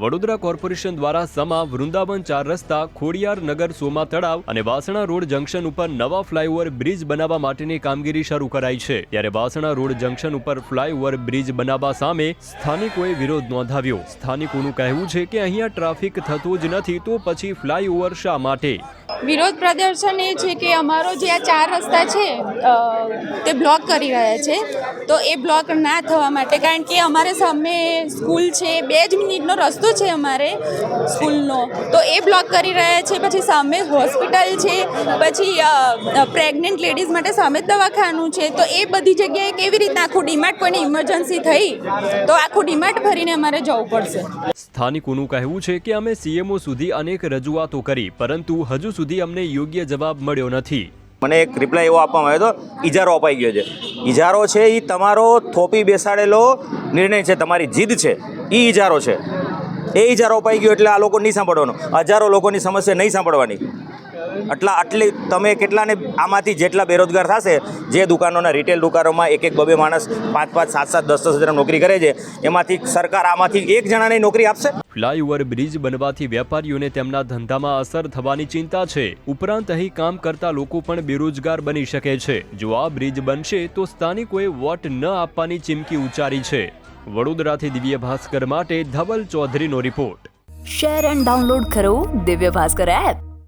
Vadodara corporation દ્વારા સમા વૃંદાવન 4 રસ્તા ખોડિયાર નગર સોમા તળાવ અને વાસણા રોડ જંકશન ઉપર નવા ફ્લાયઓવર બ્રિજ બનાવવા માટેની કામગીરી શરૂ કરાઈ છે। ત્યારે વાસણા રોડ જંકશન ઉપર ફ્લાયઓવર બ્રિજ બનાવવા સામે સ્થાનિકોએ વિરોધ નોંધાવ્યો। સ્થાનિકોનું કહેવું છે કે અહીંયા ટ્રાફિક થતો જ નથી તો પછી ફ્લાયઓવર શા માટે? વિરોધ પ્રદર્શન એ છે કે અમારો જે આ 4 રસ્તા છે તે બ્લોક કરી રહ્યા છે, તો એ બ્લોક ના થવા માટે, કારણ કે અમારે સામે સ્કૂલ છે, 2 જ મિનિટનો રસ્તો છે અમારે સ્કૂલનો, તો એ બ્લોક કરી રહ્યા છે। પછી સામે હોસ્પિટલ છે, પછી પ્રેગ્નન્ટ લેડીઝ માટે સામે દવાખાનું છે, તો એ બધી જગ્યાએ કેવી રીતના આખું ડીમાર્ટ કોઈને ઇમરજન્સી થઈ તો આખું ડીમાર્ટ ભરીને અમારે જવું પડશે। સ્થાનિકોનું કહેવું છે કે અમે સીએમઓ સુધી અનેક રજૂઆતો કરી, પરંતુ હજુ સુધી અમને યોગ્ય જવાબ મળ્યો નથી। મને એક રિપ્લાય એવો આપવામાં આવ્યો હતો, ઇજારો અપાઈ ગયો છે। ઇજારો છે એ તમારો થોપી બેસાડેલો નિર્ણય છે, તમારી જીદ છે, એ ઇજારો છે। એ ઇજારો અપાઈ ગયો એટલે આ લોકો નહીં સાંભળવાનો, હજારો લોકોની સમસ્યા નહીં સાંભળવાની। આટલી તમે કેટલાને આમાંથી જેટલા બેરોજગાર થશે, જે દુકાનોના રિટેલ દુકાનોમાં 1-2 માણસ 5-5, 7-7, 10-10 હજાર નોકરી કરે છે, એમાંથી સરકાર આમાંથી 1 જણાને નોકરી આપશે? ફ્લાયઓવર બ્રિજ બનવાથી વેપારીઓને તેમના ધંધામાં અસર થવાની ચિંતા છે। ઉપરાંત અહીં કામ કરતા લોકો પણ બેરોજગાર બની શકે છે। જો આ બ્રિજ બનશે તો સ્થાનિકોએ વોટ ન આપવાની ચીમકી ઉચ્ચારી છે। વડોદરાથી દિવ્ય ભાસ્કર માટે ધવલ ચૌધરીનો રિપોર્ટ। શેર એન્ડ ડાઉનલોડ કરો દિવ્ય ભાસ્કર એપ।